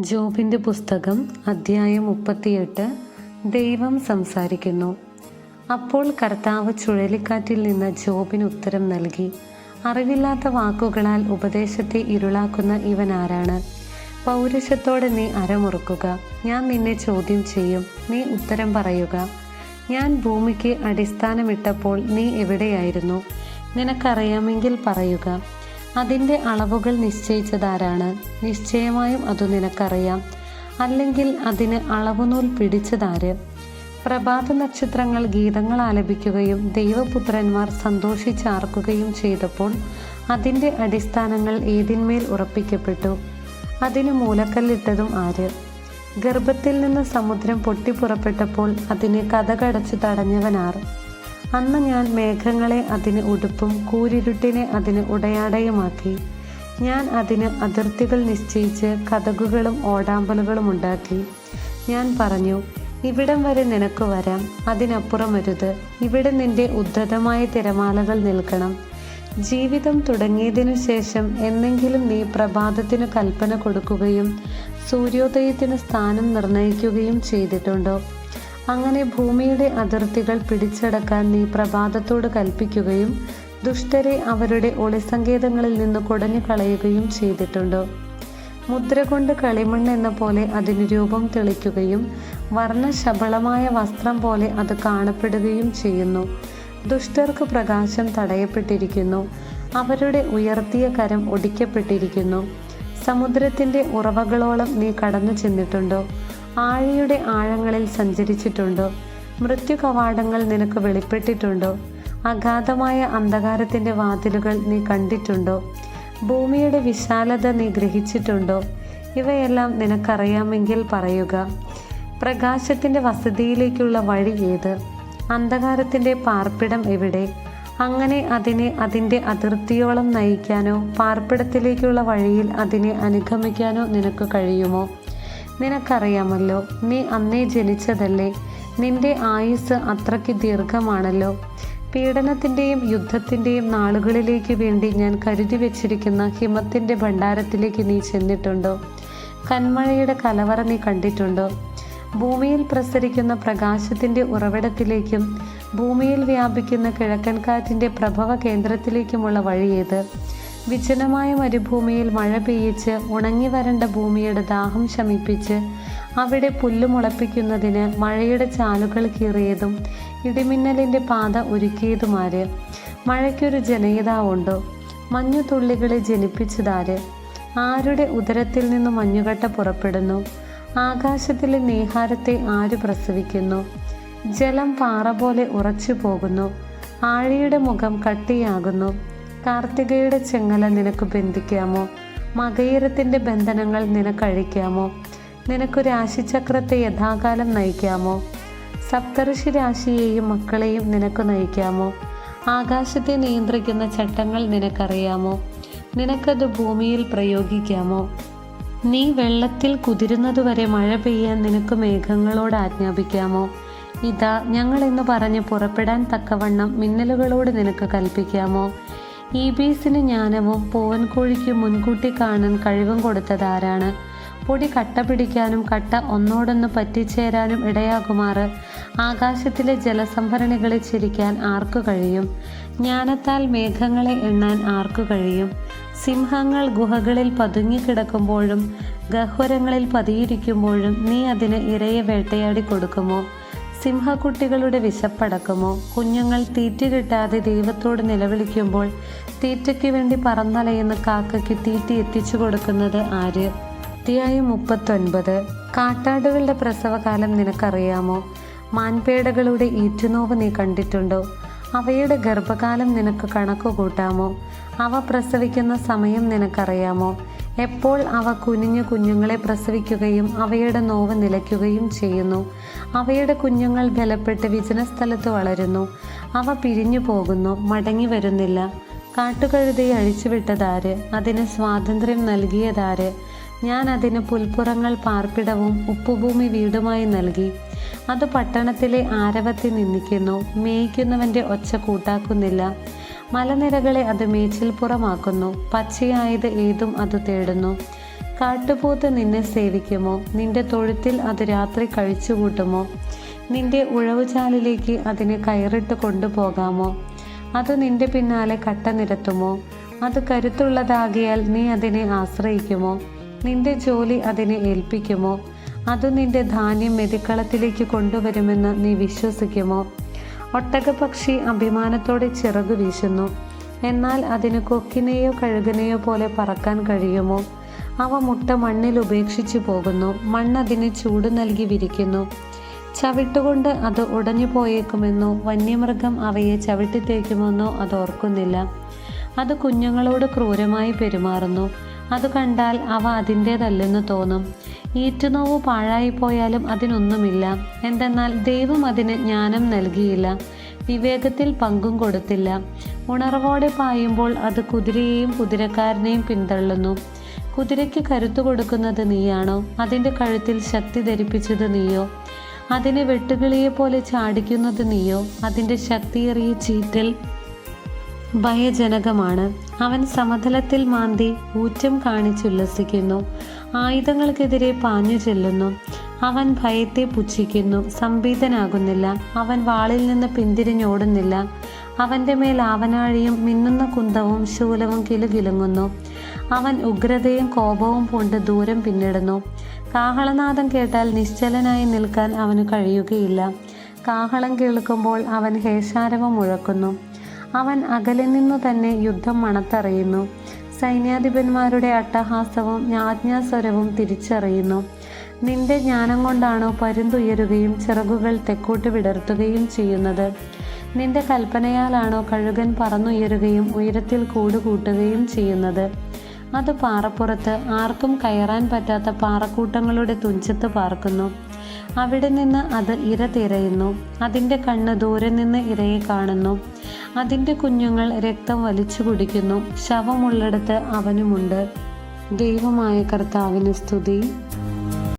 ജോബിൻ്റെ പുസ്തകം അധ്യായം 38. ദൈവം സംസാരിക്കുന്നു. അപ്പോൾ കർത്താവ് ചുഴലിക്കാറ്റിൽ നിന്ന് ജോബിന് ഉത്തരം നൽകി. അറിവില്ലാത്ത വാക്കുകളാൽ ഉപദേശത്തെ ഇരുളാക്കുന്ന ഇവൻ ആരാണ്? പൗരുഷത്തോടെ നീ അരമുറുക്കുക. ഞാൻ നിന്നെ ചോദ്യം ചെയ്യും, നീ ഉത്തരം പറയുക. ഞാൻ ഭൂമിക്ക് അടിസ്ഥാനമിട്ടപ്പോൾ നീ എവിടെയായിരുന്നു? നിനക്കറിയാമെങ്കിൽ പറയുക. അതിൻ്റെ അളവുകൾ നിശ്ചയിച്ചതാരാണ്? നിശ്ചയമായും അതു നിനക്കറിയാം. അല്ലെങ്കിൽ അതിന് അളവുനൂൽ പിടിച്ചതാര്? പ്രഭാത നക്ഷത്രങ്ങൾ ഗീതങ്ങൾ ആലപിക്കുകയും ദൈവപുത്രന്മാർ സന്തോഷിച്ചാർക്കുകയും ചെയ്തപ്പോൾ അതിൻ്റെ അടിസ്ഥാനങ്ങൾ ഏതിന്മേൽ ഉറപ്പിക്കപ്പെട്ടു? അതിന് മൂലക്കല്ലിട്ടതും ആര്? ഗർഭത്തിൽ നിന്ന് സമുദ്രം പൊട്ടിപ്പുറപ്പെട്ടപ്പോൾ അതിനെ കതകടച്ചു തടഞ്ഞവനാർ? അന്ന് ഞാൻ മേഘങ്ങളെ അതിന് ഉടുപ്പും കൂരിരുട്ടിനെ അതിന് ഉടയാടയുമാക്കി. ഞാൻ അതിന് അതിർത്തികൾ നിശ്ചയിച്ച് കതകുകളും ഓടാമ്പലുകളും ഉണ്ടാക്കി. ഞാൻ പറഞ്ഞു, ഇവിടം വരെ നിനക്ക് വരാം, അതിനപ്പുറം വരുത്. ഇവിടെ നിന്റെ ഉദ്ധതമായ തിരമാലകൾ നിൽക്കണം. ജീവിതം തുടങ്ങിയതിനു ശേഷം എന്നെങ്കിലും നീ പ്രഭാതത്തിനു കൽപ്പന കൊടുക്കുകയും സൂര്യോദയത്തിന് സ്ഥാനം നിർണയിക്കുകയും ചെയ്തിട്ടുണ്ടോ? അങ്ങനെ ഭൂമിയുടെ അതിർത്തികൾ പിടിച്ചടക്കാൻ നീ പ്രഭാതത്തോട് കൽപ്പിക്കുകയും ദുഷ്ടരെ അവരുടെ ഒളിസങ്കേതങ്ങളിൽ നിന്ന് കുടഞ്ഞു കളയുകയും ചെയ്തിട്ടുണ്ടോ? മുദ്ര കൊണ്ട് കളിമണ്ണ് എന്ന പോലെ അതിന് രൂപം തെളിക്കുകയും വർണ്ണശബളമായ വസ്ത്രം പോലെ അത് കാണപ്പെടുകയും ചെയ്യുന്നു. ദുഷ്ടർക്ക് പ്രകാശം തടയപ്പെട്ടിരിക്കുന്നു, അവരുടെ ഉയർത്തിയ കരം ഒടിക്കപ്പെട്ടിരിക്കുന്നു. സമുദ്രത്തിൻ്റെ ഉറവകളോളം നീ കടന്നു ചെന്നിട്ടുണ്ടോ? ആഴിയുടെ ആഴങ്ങളിൽ സഞ്ചരിച്ചിട്ടുണ്ടോ? മൃത്യു കവാടങ്ങൾ നിനക്ക് വെളിപ്പെട്ടിട്ടുണ്ടോ? അഗാധമായ അന്ധകാരത്തിൻ്റെ വാതിലുകൾ നീ കണ്ടിട്ടുണ്ടോ? ഭൂമിയുടെ വിശാലത നീ ഗ്രഹിച്ചിട്ടുണ്ടോ? ഇവയെല്ലാം നിനക്കറിയാമെങ്കിൽ പറയുക. പ്രകാശത്തിൻ്റെ വസതിയിലേക്കുള്ള വഴി ഏത്? അന്ധകാരത്തിൻ്റെ പാർപ്പിടം എവിടെ? അങ്ങനെ അതിനെ അതിൻ്റെ അതിർത്തിയോളം നയിക്കാനോ പാർപ്പിടത്തിലേക്കുള്ള വഴിയിൽ അതിനെ അനുഗമിക്കാനോ നിനക്ക് കഴിയുമോ? നിനക്കറിയാമല്ലോ, നീ അന്നേ ജനിച്ചതല്ലേ. നിന്റെ ആയുസ് അത്രയ്ക്ക് ദീർഘമാണല്ലോ. പീഡനത്തിൻ്റെയും യുദ്ധത്തിൻ്റെയും നാളുകളിലേക്ക് വേണ്ടി ഞാൻ കരുതി വച്ചിരിക്കുന്ന ഹിമത്തിൻ്റെ ഭണ്ഡാരത്തിലേക്ക് നീ ചെന്നിട്ടുണ്ടോ? കന്മഴയുടെ കലവറ നീ കണ്ടിട്ടുണ്ടോ? ഭൂമിയിൽ പ്രസരിക്കുന്ന പ്രകാശത്തിൻ്റെ ഉറവിടത്തിലേക്കും ഭൂമിയിൽ വ്യാപിക്കുന്ന കിഴക്കൻ കാറ്റിൻ്റെ പ്രഭവ കേന്ദ്രത്തിലേക്കുമുള്ള വഴിയേത്? വിജനമായ മരുഭൂമിയിൽ മഴ പെയ്യിച്ച് ഉണങ്ങി വരണ്ട ഭൂമിയുടെ ദാഹം ശമിപ്പിച്ച് അവിടെ പുല്ല് മുളപ്പിക്കുന്നതിന് മഴയുടെ ചാലുകൾ കീറിയതും ഇടിമിന്നലിൻ്റെ പാത ഒരുക്കിയതുമാര്? മഴയ്ക്കൊരു ജനയിതാവുണ്ടോ? മഞ്ഞുതുള്ളികളെ ജനിപ്പിച്ചതാര്? ആരുടെ ഉദരത്തിൽ നിന്ന് മഞ്ഞുകട്ട പുറപ്പെടുന്നു? ആകാശത്തിലെ നീഹാരത്തെ ആര് പ്രസവിക്കുന്നു? ജലം പാറ പോലെ ഉറച്ചു പോകുന്നു, ആഴിയുടെ മുഖം കട്ടിയാകുന്നു. കാർത്തികയുടെ ചെങ്ങല നിനക്ക് ബന്ധിക്കാമോ? മകയിരത്തിൻ്റെ ബന്ധനങ്ങൾ നിനക്കഴിക്കാമോ? നിനക്ക് രാശിചക്രത്തെ യഥാകാലം നയിക്കാമോ? സപ്തർഷി രാശിയെയും മക്കളെയും നിനക്ക് നയിക്കാമോ? ആകാശത്തെ നിയന്ത്രിക്കുന്ന ചട്ടങ്ങൾ നിനക്കറിയാമോ? നിനക്കത് ഭൂമിയിൽ പ്രയോഗിക്കാമോ? നീ വെള്ളത്തിൽ കുതിരുന്നതുവരെ മഴ പെയ്യാൻ നിനക്ക് മേഘങ്ങളോട് ആജ്ഞാപിക്കാമോ? ഇതാ ഞങ്ങൾ എന്ന് പറഞ്ഞ് പുറപ്പെടാൻ തക്കവണ്ണം മിന്നലുകളോട് നിനക്ക് കൽപ്പിക്കാമോ? ഈബീസിന് ജ്ഞാനവും പൂവൻകോഴിക്ക് മുൻകൂട്ടി കാണാൻ കഴിവും കൊടുത്തതാരാണ്? പൊടി കട്ട പിടിക്കാനും കട്ട ഒന്നോടൊന്ന് പറ്റിച്ചേരാനും ഇടയാകുമാറ് ആകാശത്തിലെ ജലസംഭരണികളെ ചിരിക്കാൻ ആർക്കു കഴിയും? ജ്ഞാനത്താൽ മേഘങ്ങളെ എണ്ണാൻ ആർക്കു കഴിയും? സിംഹങ്ങൾ ഗുഹകളിൽ പതുങ്ങിക്കിടക്കുമ്പോഴും ഗഹ്വരങ്ങളിൽ പതിയിരിക്കുമ്പോഴും നീ അതിന് ഇരയെ വേട്ടയാടി കൊടുക്കുമോ? സിംഹക്കുട്ടികളുടെ വിശപ്പടക്കുമോ? കുഞ്ഞുങ്ങൾ തീറ്റ കിട്ടാതെ ദൈവത്തോട് നിലവിളിക്കുമ്പോൾ തീറ്റയ്ക്ക് വേണ്ടി പറന്നലയുന്ന കാക്കയ്ക്ക് തീറ്റ എത്തിച്ചു കൊടുക്കുന്നത് ആര്? അധ്യായം 39. കാട്ടാടുകളുടെ പ്രസവകാലം നിനക്കറിയാമോ? മാൻപേടകളുടെ ഈറ്റുനോവ് നീ കണ്ടിട്ടുണ്ടോ? അവയുടെ ഗർഭകാലം നിനക്ക് കണക്ക് കൂട്ടാമോ? അവ പ്രസവിക്കുന്ന സമയം നിനക്കറിയാമോ? എപ്പോൾ അവ കുനിഞ്ഞു കുഞ്ഞുങ്ങളെ പ്രസവിക്കുകയും അവയുടെ നോവ് നിലയ്ക്കുകയും ചെയ്യുന്നു? അവയുടെ കുഞ്ഞുങ്ങൾ ബലപ്പെട്ട് വിജനസ്ഥലത്ത് വളരുന്നു. അവ പിരിഞ്ഞു പോകുന്നു, മടങ്ങി വരുന്നില്ല. കാട്ടുകഴുതയെ അഴിച്ചുവിട്ടതാര്? അതിന് സ്വാതന്ത്ര്യം നൽകിയതാര്? ഞാൻ അതിന് പുൽപ്പുറങ്ങൾ പാർപ്പിടവും ഉപ്പുഭൂമി വീടുമായി നൽകി. അത് പട്ടണത്തിലെ ആരവത്തെ നിന്ദിക്കുന്നു, മേയ്ക്കുന്നവൻ്റെ ഒച്ച കൂട്ടാക്കുന്നില്ല. മലനിരകളെ അത് മേച്ചിൽപ്പുറമാക്കുന്നു, പച്ചയായത് ഏതും അത് തേടുന്നു. കാട്ടുപോത്ത് നിന്നെ സേവിക്കുമോ? നിന്റെ തൊഴുത്തിൽ അത് രാത്രി കഴിച്ചുകൂട്ടുമോ? നിന്റെ ഉഴവുചാലിലേക്ക് അതിനെ കയറിട്ട് കൊണ്ടുപോകാമോ? അത് നിന്റെ പിന്നാലെ കട്ട നിരത്തുമോ? അത് കരുത്തുള്ളതാകിയാൽ നീ അതിനെ ആശ്രയിക്കുമോ? നിന്റെ ജോലി അതിനെ ഏൽപ്പിക്കുമോ? അത് നിന്റെ ധാന്യം മെതിക്കളത്തിലേക്ക് കൊണ്ടുവരുമെന്ന് നീ വിശ്വസിക്കുമോ? ഒട്ടകപക്ഷി അഭിമാനത്തോടെ ചിറകു വീശുന്നു, എന്നാൽ അതിന് കൊക്കിനെയോ കഴുകനെയോ പോലെ പറക്കാൻ കഴിയുമോ? അവ മുട്ട മണ്ണിൽ ഉപേക്ഷിച്ചു പോകുന്നു, മണ്ണതിന് ചൂട് നൽകി വിരിക്കുന്നു. ചവിട്ടുകൊണ്ട് അത് ഉടഞ്ഞു പോയേക്കുമെന്നോ വന്യമൃഗം അവയെ ചവിട്ടിത്തേക്കുമെന്നോ അത് ഓർക്കുന്നില്ല. അത് കുഞ്ഞുങ്ങളോട് ക്രൂരമായി പെരുമാറുന്നു. അത് കണ്ടാൽ അവ അതിൻ്റേതല്ലെന്ന് തോന്നും. ഈറ്റുനോവ് പാഴായിപ്പോയാലും അതിനൊന്നുമില്ല. എന്തെന്നാൽ ദൈവം അതിന് ജ്ഞാനം നൽകിയില്ല, വിവേകത്തിൽ പങ്കും കൊടുത്തില്ല. ഉണർവോടെ പായുമ്പോൾ അത് കുതിരയെയും കുതിരക്കാരനെയും പിന്തള്ളുന്നു. കുതിരയ്ക്ക് കരുത്തു കൊടുക്കുന്നത് നീയാണോ? അതിൻ്റെ കഴുത്തിൽ ശക്തി ധരിപ്പിച്ചത് നീയോ? അതിനെ വെട്ടുകിളിയെപ്പോലെ ചാടിക്കുന്നത് നീയോ? അതിൻ്റെ ശക്തിയേറിയ ചീറ്റൽ ഭയജനകമാണ്. അവൻ സമതലത്തിൽ മാന്തി ഊറ്റം കാണിച്ചുല്ലസിക്കുന്നു, ആയുധങ്ങൾക്കെതിരെ പാഞ്ഞു ചെല്ലുന്നു. അവൻ ഭയത്തെ പുച്ഛിക്കുന്നു, സംഭീതനാകുന്നില്ല. അവൻ വാളിൽ നിന്ന് പിന്തിരിഞ്ഞോടുന്നില്ല. അവൻ്റെ മേൽ ആവനാഴിയും മിന്നുന്ന കുന്തവും ശൂലവും കിലുകിലുങ്ങുന്നു. അവൻ ഉഗ്രതയും കോപവും പൂണ്ട് ദൂരം പിന്നിടുന്നു. കാഹളനാദം കേട്ടാൽ നിശ്ചലനായി നിൽക്കാൻ അവന് കഴിയുകയില്ല. കാഹളം കേൾക്കുമ്പോൾ അവൻ ഹേഷാരവം മുഴക്കുന്നു. അവൻ അകലെ നിന്നു തന്നെ യുദ്ധം മണത്തറിയുന്നു. സൈന്യാധിപന്മാരുടെ അട്ടഹാസവും ആജ്ഞാസ്വരവും തിരിച്ചറിയുന്നു. നിന്റെ ജ്ഞാനം കൊണ്ടാണോ പരുന്തുയരുകയും ചിറകുകൾ തെക്കോട്ട് വിടർത്തുകയും ചെയ്യുന്നത്? നിന്റെ കൽപ്പനയാലാണോ കഴുകൻ പറന്നുയരുകയും ഉയരത്തിൽ കൂടുകൂട്ടുകയും ചെയ്യുന്നത്? അത് പാറപ്പുറത്ത് ആർക്കും കയറാൻ പറ്റാത്ത പാറക്കൂട്ടങ്ങളുടെ തുഞ്ചത്ത് പാർക്കുന്നു. അവിടെ നിന്ന് അത് ഇര തിരയുന്നു. അതിൻ്റെ കണ്ണ് ദൂരെ നിന്ന് ഇരയെ കാണുന്നു. അതിൻ്റെ കുഞ്ഞുങ്ങൾ രക്തം വലിച്ചു കുടിക്കുന്നു. ശവമുള്ളിടത്ത് അവനുമുണ്ട്. ദൈവമായ കർത്താവിന് സ്തുതി.